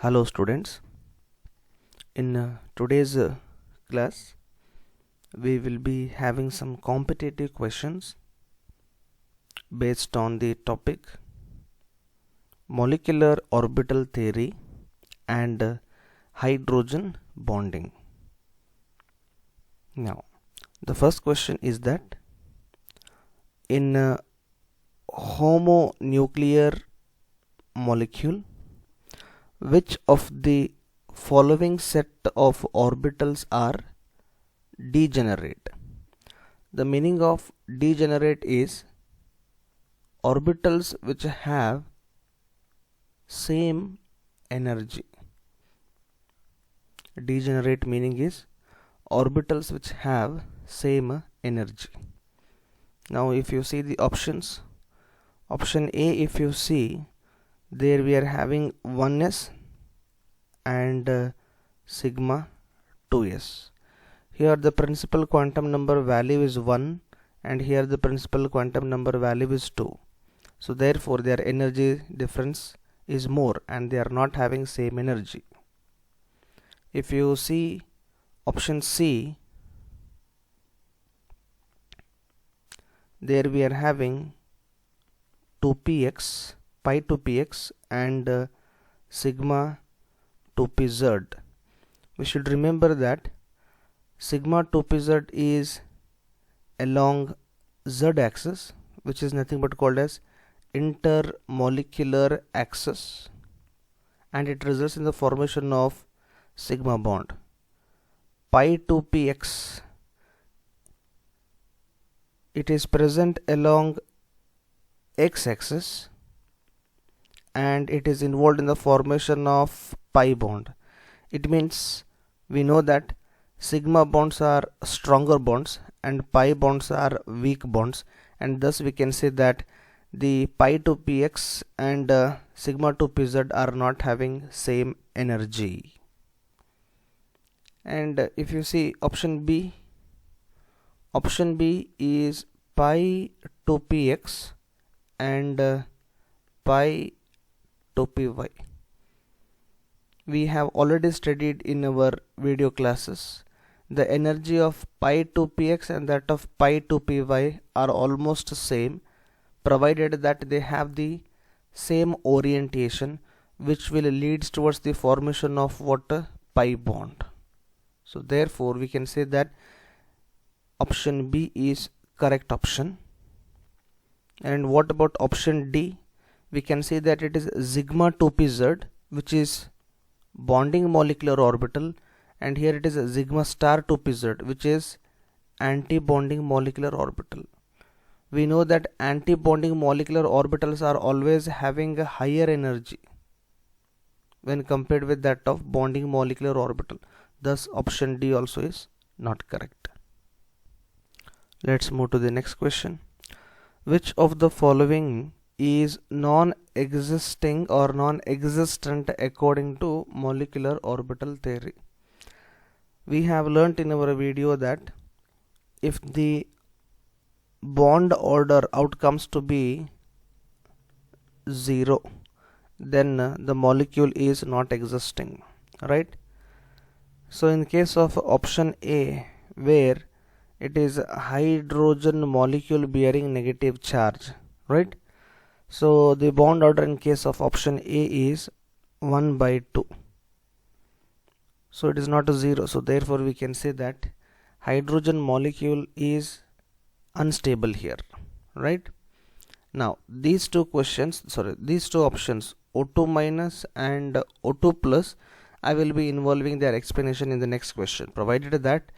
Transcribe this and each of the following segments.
Hello students, in today's class we will be having some competitive questions based on the topic molecular orbital theory and hydrogen bonding. Now the first question is that in a homonuclear molecule, which of the following set of orbitals are degenerate? The meaning of degenerate is orbitals which have same energy. Degenerate meaning is orbitals which have same energy. Now if you see the options, option A, if you see, there we are having 1s and sigma 2s. Here the principal quantum number value is 1 and here the principal quantum number value is 2. So therefore their energy difference is more and they are not having same energy. If you see option C, there we are having 2px, pi 2px and sigma 2pz. We should remember that sigma 2pz is along z axis, which is nothing but called as intermolecular axis, and it results in the formation of sigma bond. Pi 2px, it is present along x axis and it is involved in the formation of pi bond. It means we know that sigma bonds are stronger bonds and pi bonds are weak bonds, and thus we can say that the pi 2px and sigma 2pz are not having same energy. And if you see option B is pi 2px and pi 2py. We have already studied in our video classes the energy of pi 2px and that of pi 2py are almost same, provided that they have the same orientation, which will leads towards the formation of what? Pi bond. So therefore we can say that option B is correct option. And what about option D? We can say that it is sigma 2pz, which is bonding molecular orbital, and here it is a sigma star 2pz, which is anti-bonding molecular orbital. We know that anti-bonding molecular orbitals are always having a higher energy when compared with that of bonding molecular orbital. Thus option D also is not correct. Let's move to the next question. Which of the following is non-existing or non-existent according to molecular orbital theory? We have learnt in our video that if the bond order outcomes to be 0, then the molecule is not existing, right? So in case of option A, where it is a hydrogen molecule bearing negative charge, right? So the bond order in case of option A is 1/2. So it is not a 0. So therefore we can say that hydrogen molecule is unstable here, right? Now these two options, O2 minus and O2 plus, I will be involving their explanation in the next question, provided that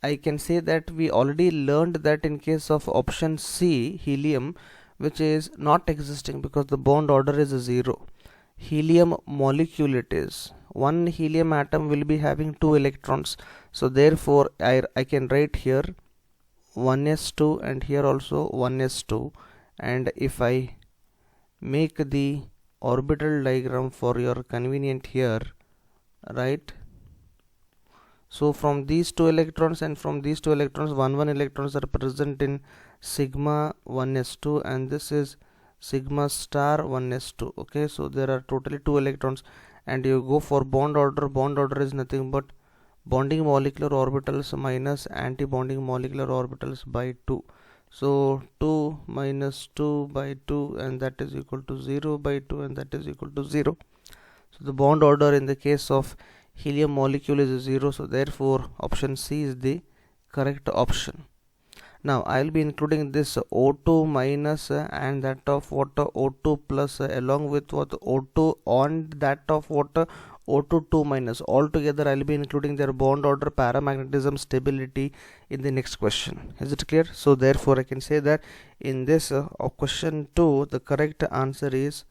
I can say that we already learned that in case of option C, helium, which is not existing because the bond order is a 0. Helium molecule it is. One helium atom will be having 2 electrons. So therefore I can write here 1s2 and here also 1s2. And if I make the orbital diagram for your convenient here, right? So from these 2 electrons and from these 2 electrons, 1 electrons are present in sigma 1s2 and this is sigma star 1s2. Okay, so there are totally 2 electrons, and you go for bond order is nothing but bonding molecular orbitals minus anti-bonding molecular orbitals by 2. So 2 minus 2 by 2, and that is equal to 0 by 2, and that is equal to 0. So the bond order in the case of helium molecule is 0, so therefore option C is the correct option. Now I will be including this O2 minus and that of water O2 plus along with what O2 on that of water O2 2 minus. All together I will be including their bond order, paramagnetism, stability in the next question. Is it clear? So therefore I can say that in this question 2 the correct answer is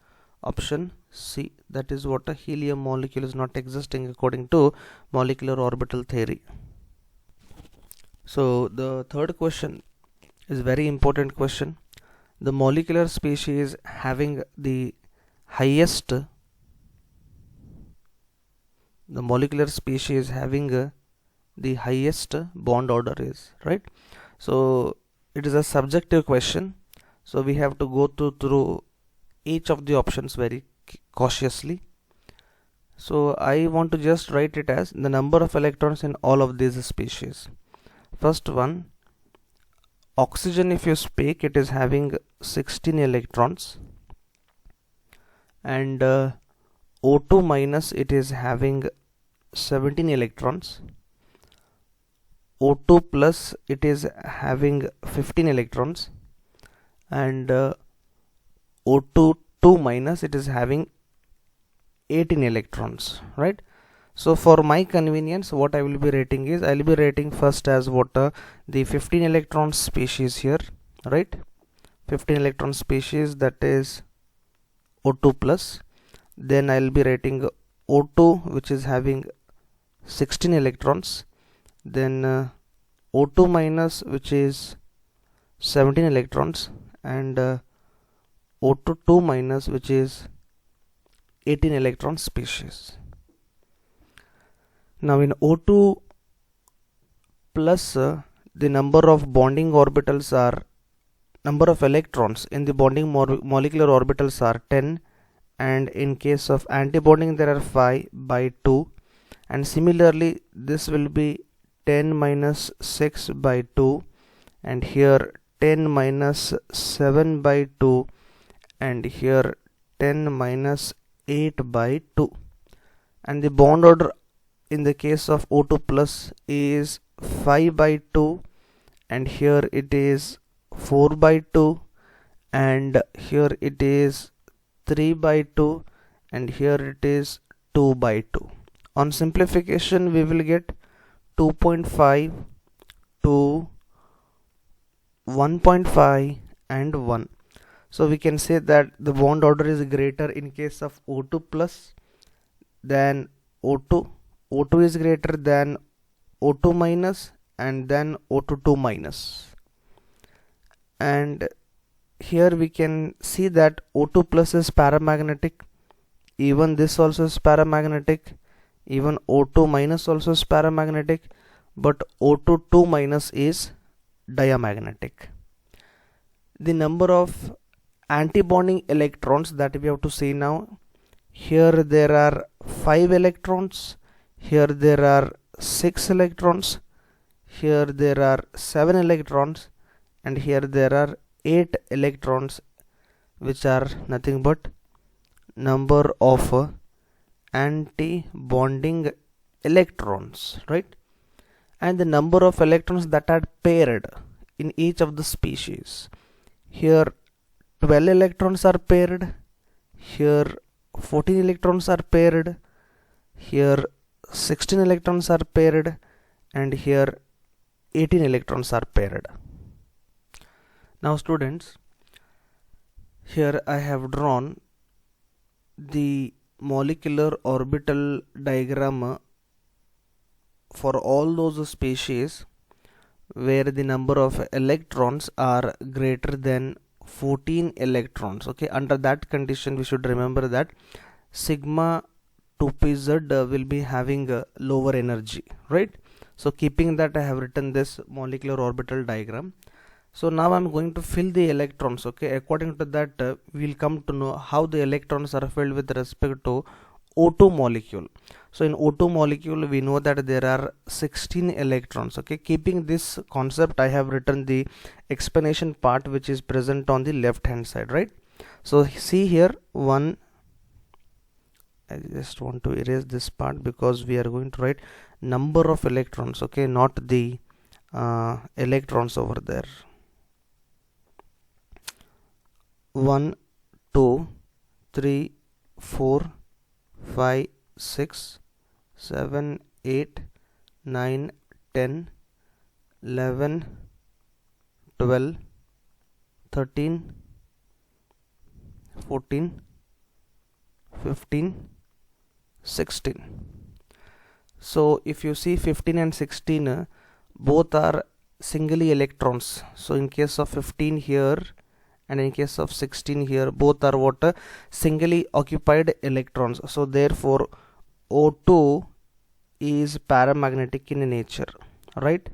option C. That is what a helium molecule is not existing according to molecular orbital theory. So the third question is very important question. The molecular species having the highest bond order is, right? So it is a subjective question, so we have to go through each of the options very cautiously. So I want to just write it as the number of electrons in all of these species. First one, oxygen, if you speak, it is having 16 electrons, and O2 minus, it is having 17 electrons. O2 plus, it is having 15 electrons, and O2 2 minus, it is having 18 electrons, right? So for my convenience, what I will be rating is, I will be rating first as what the 15 electron species here, right? 15 electron species, that is O2 plus. Then I will be rating O2 which is having 16 electrons. Then O2 minus which is 17 electrons, and O2 2 minus which is 18 electron species. Now in O2 plus the number of bonding orbitals are, number of electrons in the bonding molecular orbitals are 10, and in case of antibonding there are 5 by 2, and similarly this will be 10 minus 6 by 2, and here 10 minus 7 by 2, and here 10 minus 8 by 2, and the bond order in the case of O2 plus is 5 by 2, and here it is 4 by 2, and here it is 3 by 2, and here it is 2 by 2. On simplification we will get 2.5 to 1.5 and 1. So we can say that the bond order is greater in case of O2 plus than O2. O2 is greater than O2 minus, and then O2 2 minus. And here we can see that O2 plus is paramagnetic, even this also is paramagnetic, even O2 minus also is paramagnetic, but O2 2 minus is diamagnetic. The number of antibonding electrons that we have to see now, here there are 5 electrons, here there are 6 electrons, here there are 7 electrons, and here there are 8 electrons, which are nothing but number of anti-bonding electrons, right? And the number of electrons that are paired in each of the species. Here 12 electrons are paired, here 14 electrons are paired, here 16 electrons are paired, and here 18 electrons are paired. Now students, here I have drawn the molecular orbital diagram for all those species where the number of electrons are greater than 14 electrons. Okay, under that condition we should remember that sigma 2pz will be having a lower energy, right? So keeping that, I have written this molecular orbital diagram. So now I'm going to fill the electrons. Okay, according to that we will come to know how the electrons are filled with respect to O2 molecule. So in O2 molecule we know that there are 16 electrons. Okay, keeping this concept, I have written the explanation part which is present on the left hand side, right? So see here, one, I just want to erase this part because we are going to write number of electrons, okay, not the electrons over there. 1 2 3 4 5 6 7 8 9 10 11 12 13 14 15 16. So if you see 15 and 16, both are singly electrons. So in case of 15 here and in case of 16 here, both are what? Singly occupied electrons. So therefore O2 is paramagnetic in nature, right?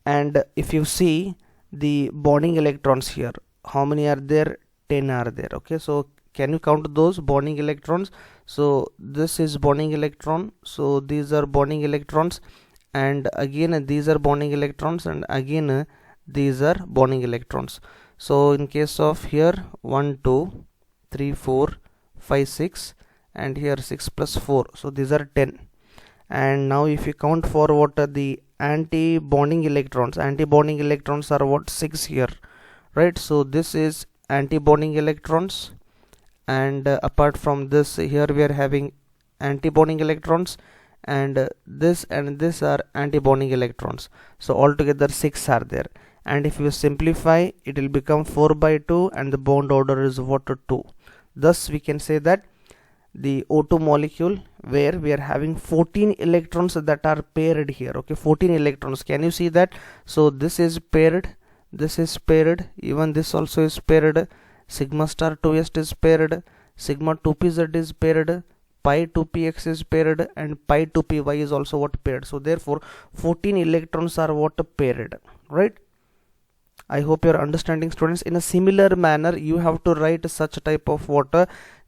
And if you see the bonding electrons here, how many are there? 10 are there. Okay, so can you count those bonding electrons? So this is bonding electron, so these are bonding electrons, and again these are bonding electrons, and again these are bonding electrons. So in case of here 1 2 3 4 5 6, and here 6 plus 4, so these are 10. And now if you count for what are the anti-bonding electrons, anti-bonding electrons are what? 6 here, right? So this is anti-bonding electrons, and apart from this, here we are having anti-bonding electrons, and this and this are anti-bonding electrons. So altogether 6 are there, and if you simplify, it will become 4 by 2, and the bond order is what? 2. Thus we can say that the O2 molecule, where we are having 14 electrons that are paired here. Okay, 14 electrons. Can you see that? So this is paired, this is paired, even this also is paired, sigma star 2s is paired, sigma 2pz is paired, pi 2px is paired, and pi 2py is also what? Paired. So therefore 14 electrons are what? Paired, right? I hope you are understanding, students. In a similar manner, you have to write such type of what?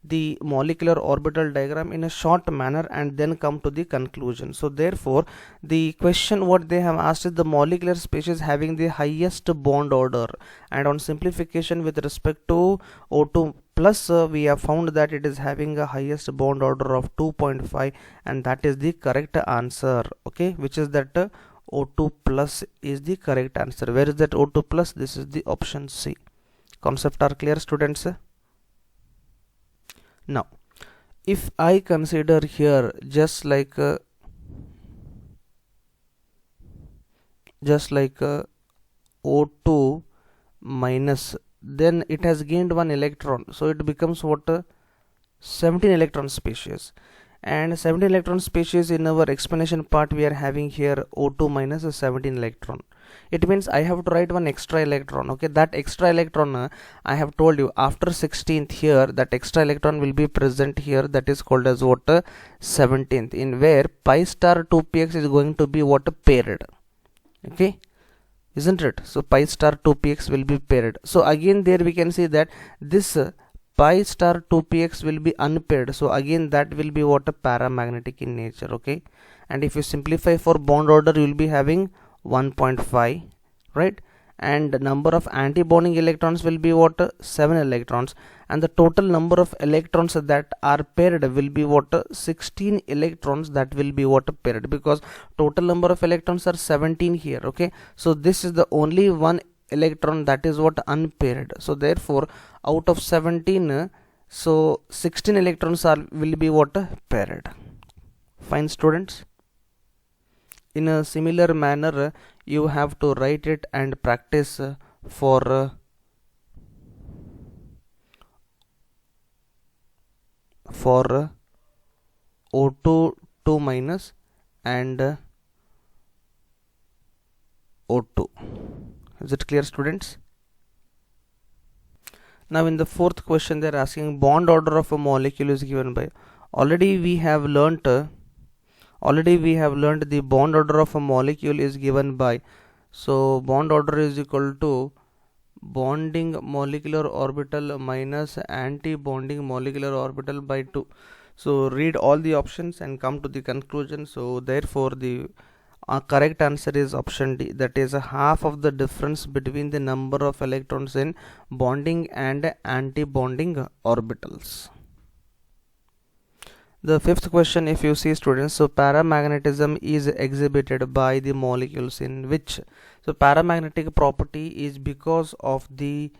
The molecular orbital diagram in a short manner, and then come to the conclusion. So therefore the question what they have asked is the molecular species having the highest bond order, and on simplification with respect to O2 plus, we have found that it is having a highest bond order of 2.5, and that is the correct answer. Okay, which is that O2 plus is the correct answer. Where is that O2 plus? This is the option C. Concept are clear, students? Now if I consider here just like O2 minus, then it has gained one electron, so it becomes what? 17 electron species. And 17 electron species, in our explanation part we are having here O2 minus 17 electron. It means I have to write one extra electron. Okay, that extra electron, I have told you after 16th here, that extra electron will be present here, that is called as what? 17th, in where pi star 2px is going to be what? Paired. Okay, isn't it? So pi star 2px will be paired. So again there we can see that this pi star 2px will be unpaired, so again that will be what? Paramagnetic in nature. Okay, and if you simplify for bond order, you will be having 1.5, right? And number of anti-bonding electrons will be what? 7 electrons, and the total number of electrons that are paired will be what? 16 electrons that will be what? Paired, because total number of electrons are 17 here. Okay, so this is the only one electron that is what? Unpaired. So therefore out of 17, so 16 electrons will be what? Paired. Fine, students. In a similar manner, you have to write it and practice for O2 2 minus and O2. Is it clear, students? Now in the fourth question they are asking bond order of a molecule is given by. Already we have learnt the bond order of a molecule is given by, so bond order is equal to bonding molecular orbital minus anti-bonding molecular orbital by 2. So read all the options and come to the conclusion. So therefore the correct answer is option D, that is a half of the difference between the number of electrons in bonding and anti-bonding orbitals. The fifth question, if you see students, so paramagnetism is exhibited by the molecules in which? So paramagnetic property is because of the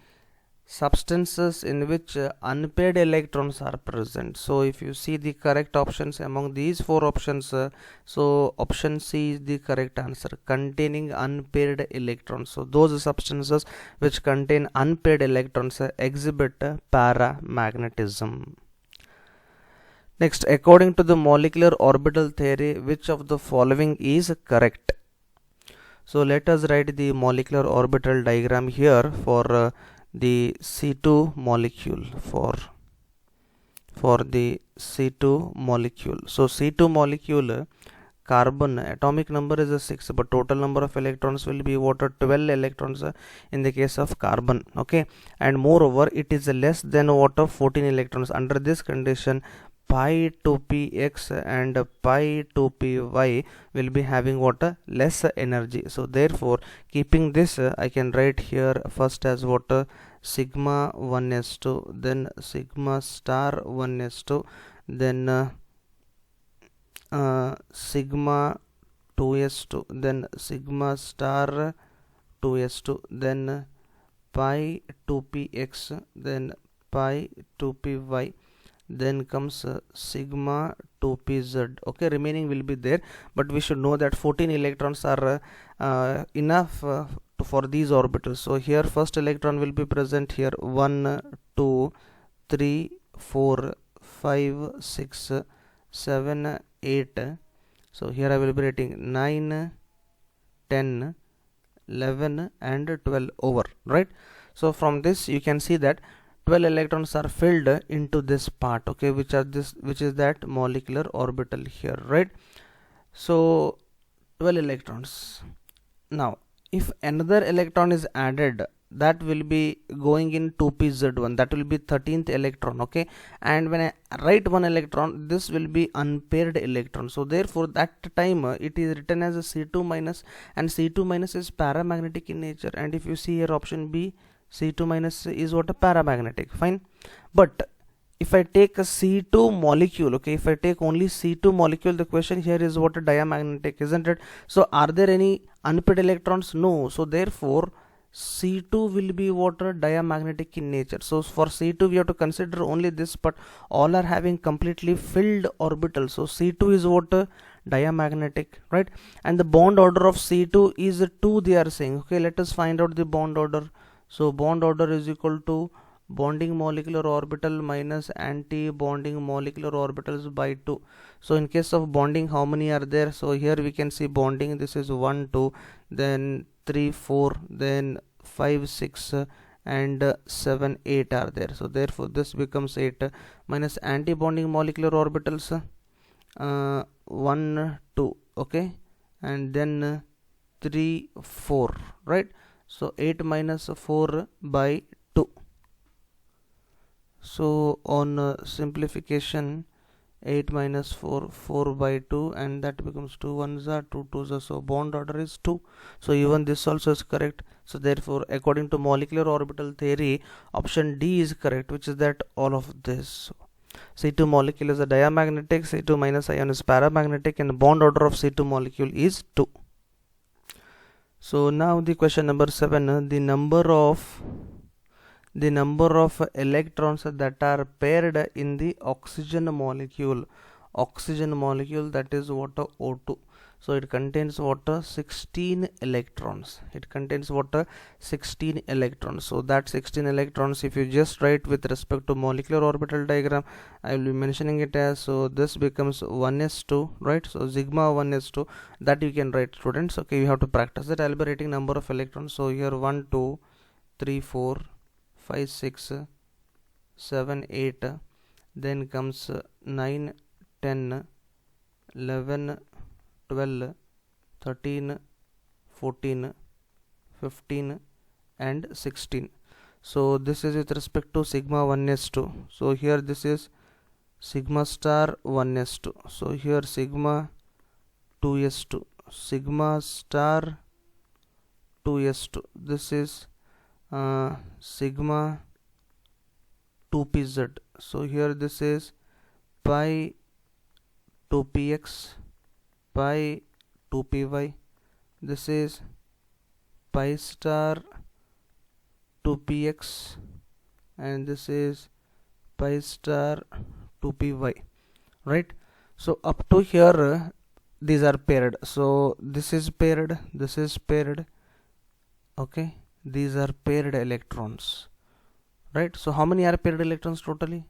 substances in which unpaired electrons are present. So if you see the correct options among these four options, so option C is the correct answer, containing unpaired electrons. So those substances which contain unpaired electrons exhibit paramagnetism. Next, according to the molecular orbital theory, which of the following is correct? So let us write the molecular orbital diagram here for the C2 molecule, for the C2 molecule. So C2 molecule, carbon atomic number is a 6, but total number of electrons will be what, 12 electrons in the case of carbon. Okay, and moreover it is less than what, 14 electrons. Under this condition, pi 2px and pi 2py will be having what, less energy. So therefore, keeping this, I can write here first as what, sigma 1s2, then sigma star 1s2, then sigma 2s2, then sigma star 2s2, then pi 2px, then pi 2py, then comes sigma 2pz. Okay, remaining will be there, but we should know that 14 electrons are enough for these orbitals. So here first electron will be present here, 1 2 3 4 5 6 7 8. So here I will be writing 9 10 11 and 12 over, right? So from this you can see that 12 electrons are filled into this part, okay, which is that molecular orbital here, right? So 12 electrons. Now if another electron is added, that will be going in 2pz1, that will be 13th electron. Okay, and when I write one electron, this will be unpaired electron. So therefore that time it is written as a C2 minus, and C2 minus is paramagnetic in nature. And if you see here option B, C2 minus is what, a paramagnetic. Fine, but if I take a C2 molecule, okay, if I take only C2 molecule, the question here is what, a diamagnetic, isn't it? So are there any unpaired electrons? No. So therefore C2 will be what, a diamagnetic in nature. So for C2 we have to consider only this, but all are having completely filled orbitals. So C2 is what, a diamagnetic, right? And the bond order of C2 is 2, they are saying. Okay, let us find out the bond order. So bond order is equal to bonding molecular orbital minus anti-bonding molecular orbitals by 2. So in case of bonding, how many are there? So here we can see bonding, this is 1 2, then 3 4, then 5 6 and 7 8 are there. So therefore this becomes 8 minus anti-bonding molecular orbitals 1 2, okay, and then 3 4, right? So 8 minus 4 by 2. So on simplification, 8 minus 4, 4 by 2, and that becomes 2 1s are 2 2s are. So bond order is 2. So even this also is correct. So therefore according to molecular orbital theory, option D is correct, which is that all of this. C2 molecule is a diamagnetic, C2 minus ion is paramagnetic, and bond order of C2 molecule is 2. So now the question number 7, the number of electrons that are paired in the oxygen molecule, that is what, O2. So it contains what, 16 electrons. It contains what, 16 electrons. So that 16 electrons, if you just write with respect to molecular orbital diagram, I will be mentioning it as, so this becomes 1s2, right? So sigma 1s2, that you can write, students. Okay, you have to practice that. I will be writing number of electrons. So here 1 2 3 4 5 6 7 8, then comes 9 10 11 12 13 14 15 and 16. So this is with respect to sigma 1s2. So here this is sigma star 1s2. So here sigma 2s2, sigma star 2s2. This is sigma 2pz. So here this is pi 2px, pi 2py. This is pi star 2px, and this is pi star 2py, right? So up to here these are paired. So this is paired, this is paired, okay, these are paired electrons, right? So how many are paired electrons totally?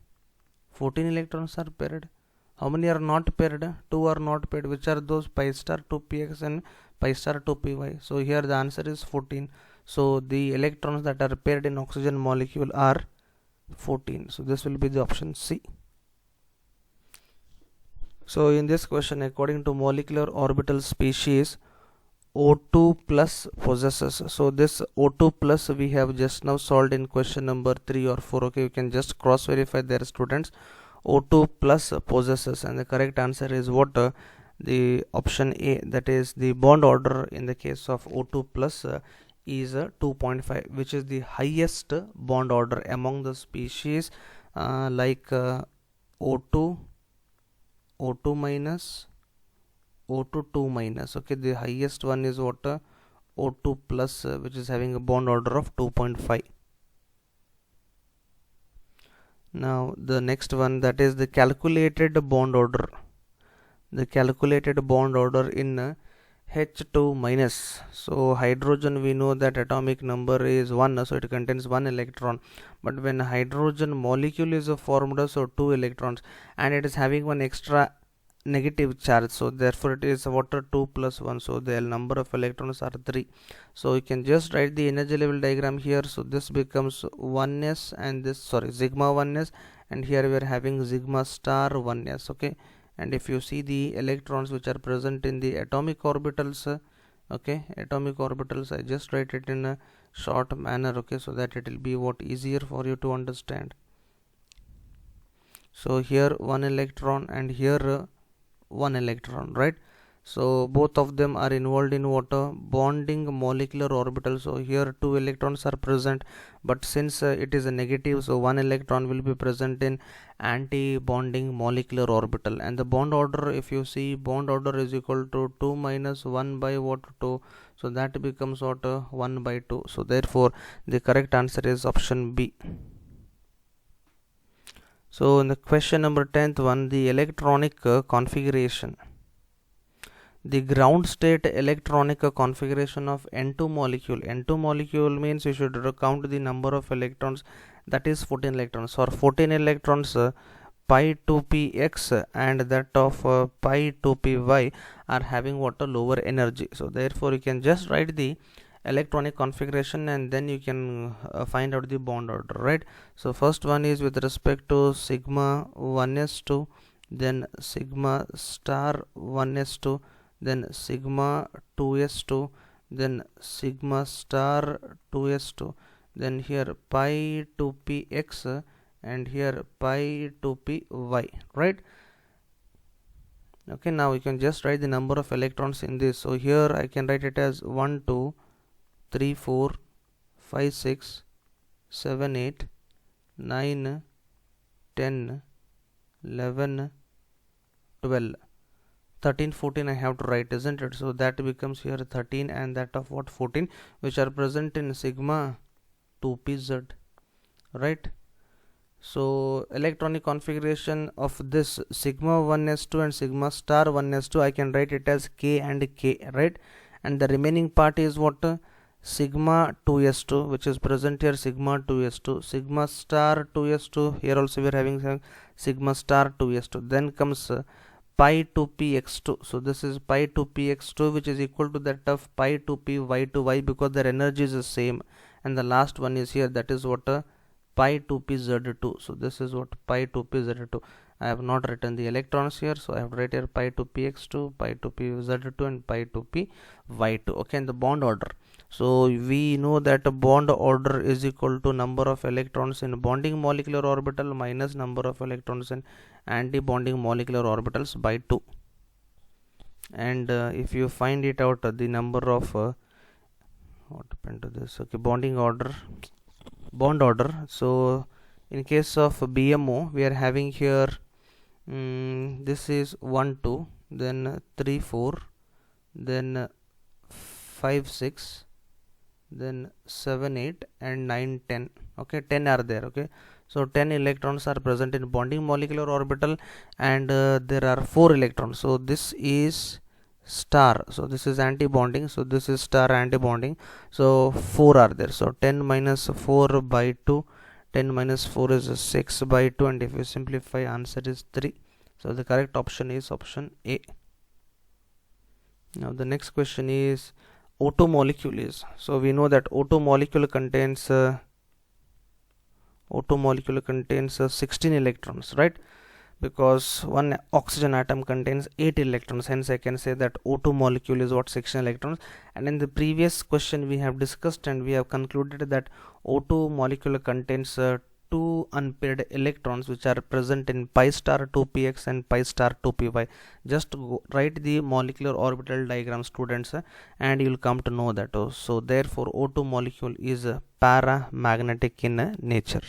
14 electrons are paired. How many are not paired? 2 are not paired. Which are those? Pi star 2px and pi star 2py. So here the answer is 14. So the electrons that are paired in oxygen molecule are 14. So this will be the option C. So in this question, according to molecular orbital species, O2 plus possesses. So this O2 plus we have just now solved in question number 3 or 4. Okay, you can just cross verify there, students. O2 plus possesses, and the correct answer is what? The option A, that is the bond order in the case of O2 plus is 2.5, which is the highest bond order among the species like O2, O2 minus, O2 2 minus. Okay, the highest one is what? O2 plus, which is having a bond order of 2.5. Now the next one, that is the calculated bond order. The calculated bond order in H2 minus. So hydrogen, we know that atomic number is 1, so it contains 1 electron. But when hydrogen molecule is formed, so 2 electrons, and it is having one extra negative charge, so therefore it is water 2 plus 1, so the number of electrons are 3. So you can just write the energy level diagram here. So this becomes 1s, and this, sorry, sigma 1s, and here we are having sigma star 1s. Okay, and if you see the electrons which are present in the atomic orbitals, okay, atomic orbitals, I just write it in a short manner, okay, so that it will be what easier for you to understand. So here 1 electron and here 1 electron, right? So both of them are involved in water bonding molecular orbital. So here 2 electrons are present, but since it is a negative, so 1 electron will be present in anti-bonding molecular orbital. And the bond order, if you see, bond order is equal to 2 minus 1 by what? 2. So that becomes what? 1 by 2. So therefore the correct answer is option B. So in the question number 10th one, the electronic configuration. The ground state electronic configuration of N2 molecule. N2 molecule means you should count the number of electrons, that is 14 electrons. For 14 electrons, pi 2px and that of pi 2py are having what? A lower energy. So therefore you can just write the electronic configuration and then you can find out the bond order, right? So first one is with respect to sigma 1s2, then sigma star 1s2, then sigma 2s2, then sigma star 2s2, then here pi 2px and here pi 2py, right? Okay, now you can just write the number of electrons in this. So here I can write it as 1 2 3 4 5 6 7 8 9 10 11 12 13 14 I have to write, isn't it? So that becomes here 13 and that of what? 14, which are present in sigma 2pz, right? So electronic configuration of this sigma 1s2 and sigma star 1s2, I can write it as k and k, right? And the remaining part is what? Sigma 2s2, which is present here, sigma 2s2, sigma star 2s2, here also we are having sigma star 2s2. Then comes pi 2px2. So this is pi 2px2, which is equal to that of pi 2py2. Why? Because their energy is the same. And the last one is here, that is what? Pi 2pz2. So this is what? Pi 2pz2. I have not written the electrons here, so I have written here pi 2px2, pi 2pz2 and pi 2py2. Okay, and the bond order. So we know that a bond order is equal to number of electrons in bonding molecular orbital minus number of electrons in anti-bonding molecular orbitals by 2. And if you find it out, the number of what happened to this? Okay, bond order. So in case of BMO, we are having here this is 1 2, then 3 4, then 5 6, then 7 8 and 9 10. Okay, 10 are there. Okay, so 10 electrons are present in bonding molecular orbital, and there are 4 electrons. So this is star, so this is anti-bonding, so this is star anti-bonding, so 4 are there. So 10 minus 4 by 2, 10 minus 4 is 6 by 2, and if you simplify, answer is 3. So the correct option is option A. Now the next question is O2 molecule is, so we know that O2 molecule contains 16 electrons, right? Because one oxygen atom contains 8 electrons, hence I can say that O2 molecule is what, 16 electrons. And in the previous question we have discussed and we have concluded that O2 molecule contains 2 unpaired electrons which are present in pi star 2px and pi star 2py. Just write the molecular orbital diagram, students, and you will come to know that. So therefore O2 molecule is paramagnetic in nature.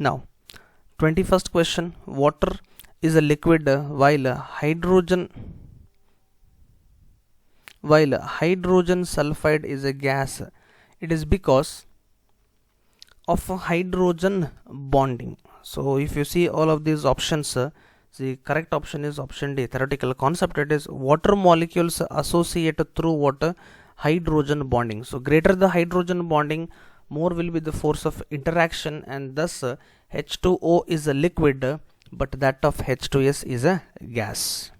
Now 21st question, water is a liquid while hydrogen sulfide is a gas. It is because of hydrogen bonding. So if you see all of these options, the correct option is option D. Theoretical concept, it is water molecules associate through water hydrogen bonding. So greater the hydrogen bonding, more will be the force of interaction, and thus H2O is a liquid but that of H2S is a gas.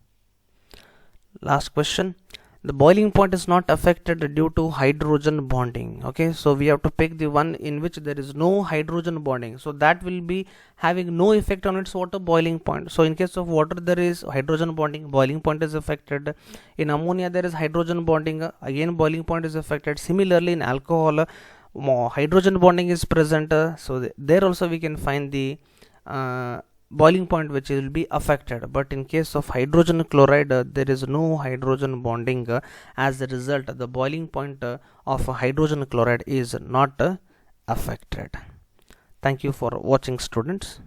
Last question, the boiling point is not affected due to hydrogen bonding. Okay, so we have to pick the one in which there is no hydrogen bonding, so that will be having no effect on its water boiling point. So in case of water there is hydrogen bonding, boiling point is affected. In ammonia there is hydrogen bonding, again boiling point is affected. Similarly in alcohol, hydrogen bonding is present, so there also we can find the boiling point which will be affected. But in case of hydrogen chloride, there is no hydrogen bonding. As a result, the boiling point of hydrogen chloride is not affected. Thank you for watching, students.